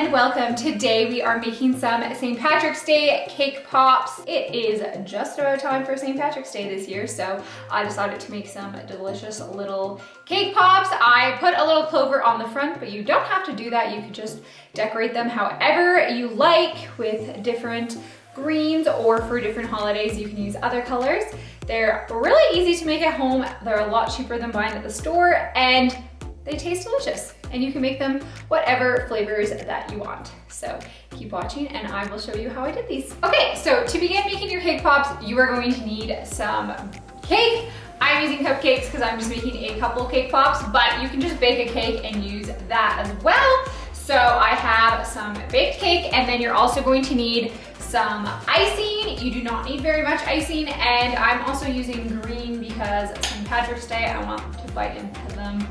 and welcome. Today we are making some St. Patrick's Day cake pops. It is just about time for St. Patrick's Day this year, so I decided to make some delicious little cake pops. I put a little clover on the front, but you don't have to do that. You could just decorate them however you like with different greens, or for different holidays you can use other colors. They're really easy to make at home. They're a lot cheaper than buying at the store, and they taste delicious. And you can make them whatever flavors that you want. So keep watching and I will show you how I did these. Okay, so to begin making your cake pops, you are going to need some cake. I'm using cupcakes because I'm just making a couple cake pops, but you can just bake a cake and use that as well. So I have some baked cake, and then you're also going to need some icing. You do not need very much icing, and I'm also using green because St. Patrick's Day, I want to bite into them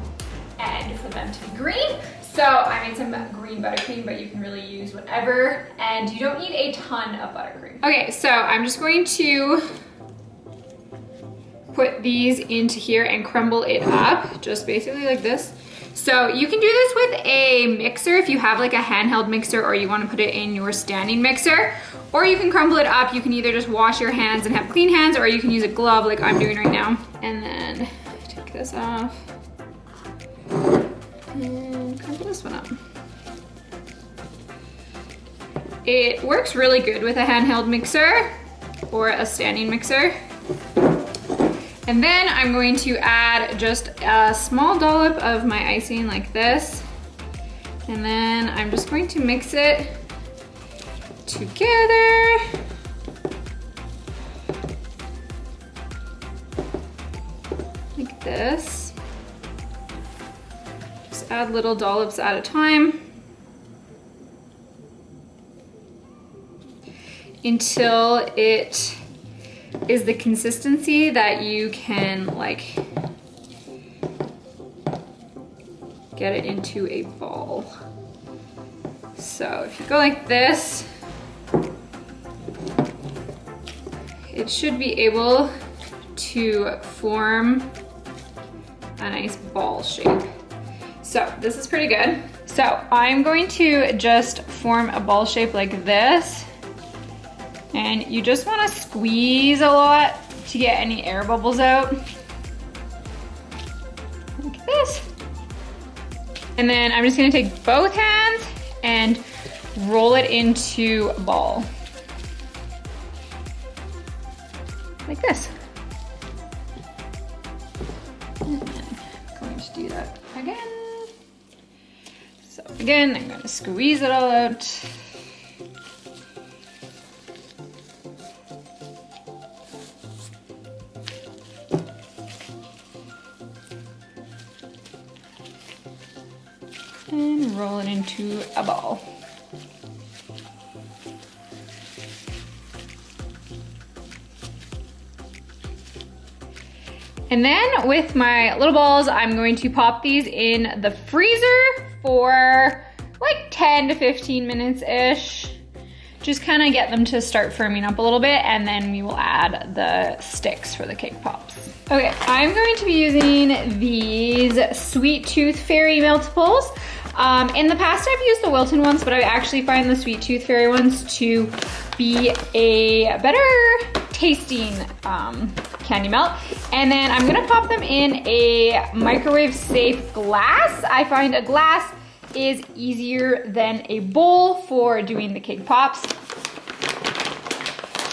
and for them to be green. So I made some green buttercream, but you can really use whatever, and you don't need a ton of buttercream. Okay, so I'm just going to put these into here and crumble it up, just basically like this. So you can do this with a mixer if you have like a handheld mixer, or you want to put it in your standing mixer, or you can crumble it up. You can either just wash your hands and have clean hands, or you can use a glove like I'm doing right now. And then take this off and crumble this one up. It works really good with a handheld mixer or a standing mixer. And then I'm going to add just a small dollop of my icing like this. And then I'm just going to mix it together. Like this. Just add little dollops at a time until it is the consistency that you can like get it into a ball. So if you go like this, it should be able to form a nice ball shape. So this is pretty good. So I'm going to just form a ball shape like this. And you just want to squeeze a lot to get any air bubbles out. Like this. And then I'm just going to take both hands and roll it into a ball. Like this. And then I'm going to do that again. So again, I'm going to squeeze it all out. And roll it into a ball. And then with my little balls, I'm going to pop these in the freezer for like 10 to 15 minutes-ish. Just kind of get them to start firming up a little bit, and then we will add the sticks for the cake pops. Okay, I'm going to be using these Sweet Tooth Fairy Meltables. In the past I've used the Wilton ones, but I actually find the Sweet Tooth Fairy ones to be a better tasting candy melt. And then I'm gonna pop them in a microwave safe glass. I find a glass is easier than a bowl for doing the cake pops.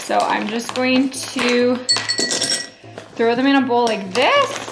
So I'm just going to throw them in a bowl like this.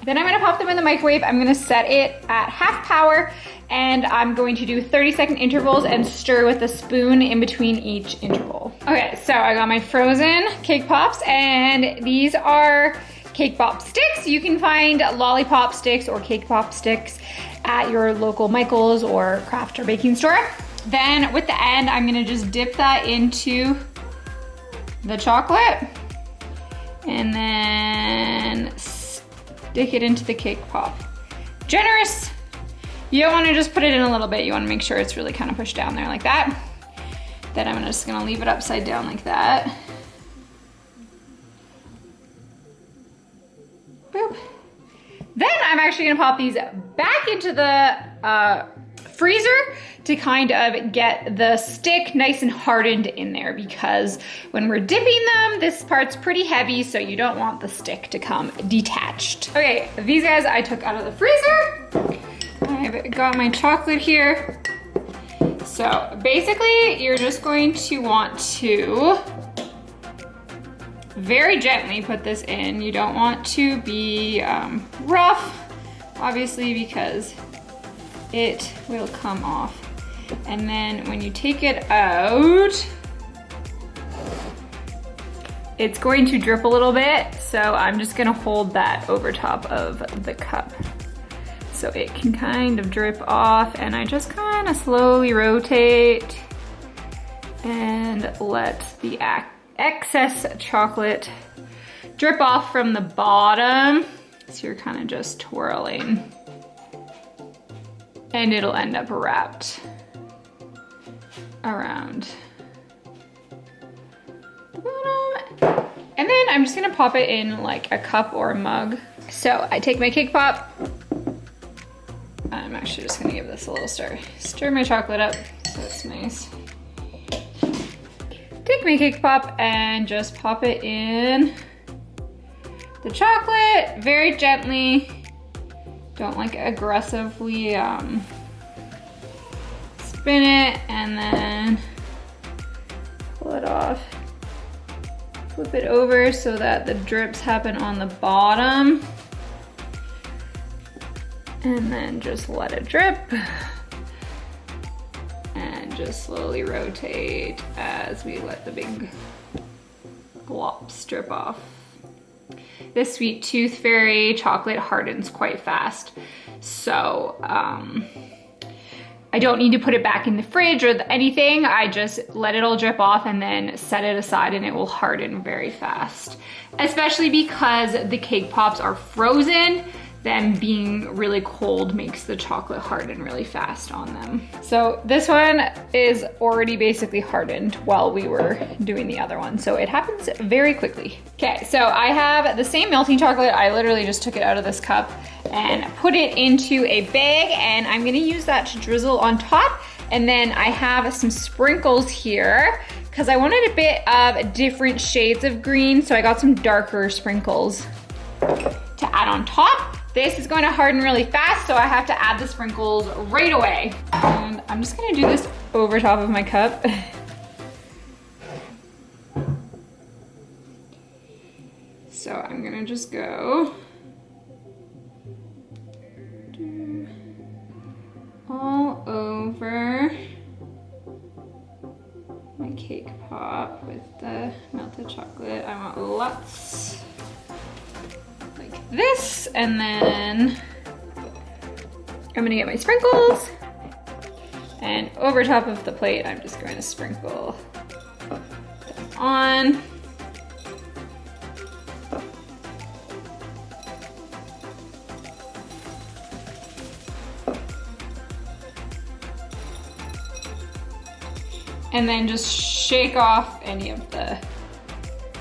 Then I'm gonna pop them in the microwave. I'm gonna set it at half power, and I'm going to do 30-second intervals and stir with a spoon in between each interval. Okay, so I got my frozen cake pops, and these are cake pop sticks. You can find lollipop sticks or cake pop sticks at your local Michael's or craft or baking store. Then with the end, I'm gonna just dip that into the chocolate and then stick it into the cake pop. Generous. You don't want to just put it in a little bit. You want to make sure it's really kind of pushed down there like that. Then I'm just gonna leave it upside down like that. Boom. I'm actually gonna pop these back into the freezer to kind of get the stick nice and hardened in there, because when we're dipping them, this part's pretty heavy, so you don't want the stick to come detached. Okay, these guys I took out of the freezer. I've got my chocolate here. So basically, you're just going to want to very gently put this in. You don't want to be rough, obviously, because it will come off. And then when you take it out, it's going to drip a little bit. So I'm just gonna hold that over top of the cup so it can kind of drip off, and I just kind of slowly rotate and let the excess chocolate drip off from the bottom. So you're kind of just twirling, and it'll end up wrapped around the bottom. And then I'm just gonna pop it in like a cup or a mug. So I take my cake pop. I'm actually just gonna give this a little stir. Stir my chocolate up so it's nice. Take my cake pop and just pop it in the chocolate very gently. Don't like aggressively spin it, and then pull it off. Flip it over so that the drips happen on the bottom. And then just let it drip. And just slowly rotate as we let the big glops drip off. This Sweet Tooth Fairy chocolate hardens quite fast. So I don't need to put it back in the fridge or anything. I just let it all drip off and then set it aside, and it will harden very fast. Especially because the cake pops are frozen. Them being really cold makes the chocolate harden really fast on them. So this one is already basically hardened while we were doing the other one. So it happens very quickly. Okay, so I have the same melting chocolate. I literally just took it out of this cup and put it into a bag, and I'm gonna use that to drizzle on top. And then I have some sprinkles here because I wanted a bit of different shades of green. So I got some darker sprinkles to add on top. This is going to harden really fast, so I have to add the sprinkles right away. And I'm just gonna do this over top of my cup. So I'm gonna just go all over my cake pop with the melted chocolate. I want lots. Like this, and then I'm gonna get my sprinkles, and over top of the plate I'm just going to sprinkle them on. And then just shake off any of the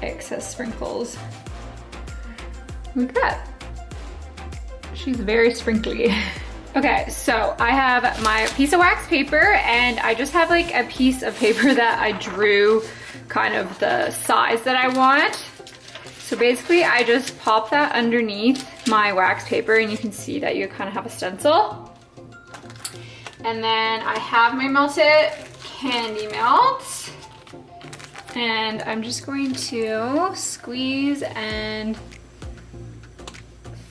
excess sprinkles. Like that. She's very sprinkly. Okay, so I have my piece of wax paper, and I just have like a piece of paper that I drew kind of the size that I want. So basically I just pop that underneath my wax paper, and you can see that you kind of have a stencil. And then I have my melted candy melt, and I'm just going to squeeze and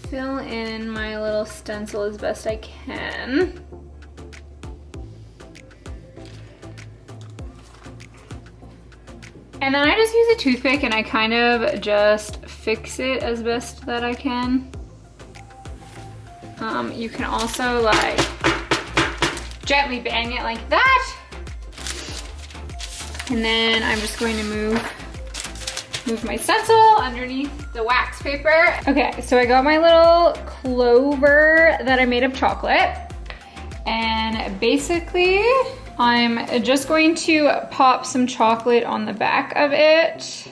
fill in my little stencil as best I can. And then I just use a toothpick and I kind of just fix it as best that I can. You can also like gently bang it like that. And then I'm just going to move my stencil underneath the wax paper. Okay, so I got my little clover that I made of chocolate. And basically, I'm just going to pop some chocolate on the back of it.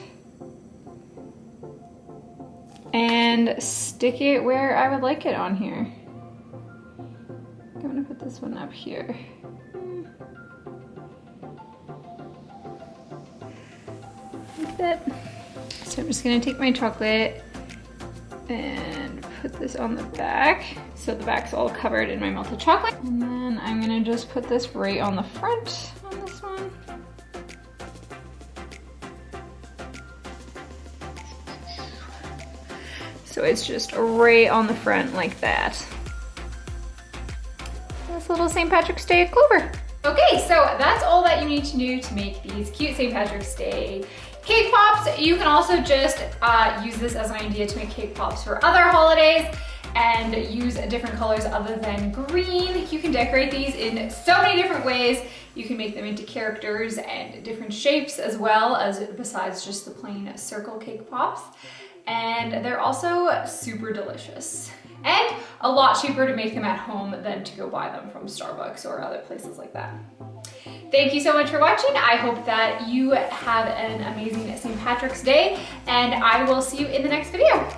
and stick it where I would like it on here. I'm gonna put this one up here. Like that. So I'm just gonna take my chocolate and put this on the back. So the back's all covered in my melted chocolate. And then I'm gonna just put this right on the front on this one. So it's just right on the front like that. This little St. Patrick's Day clover. Okay, so that's all that you need to do to make these cute St. Patrick's Day cake pops. You can also just use this as an idea to make cake pops for other holidays and use different colors other than green. You can decorate these in so many different ways. You can make them into characters and different shapes as well as besides just the plain circle cake pops. And they're also super delicious and a lot cheaper to make them at home than to go buy them from Starbucks or other places like that. Thank you so much for watching. I hope that you have an amazing St. Patrick's Day, and I will see you in the next video.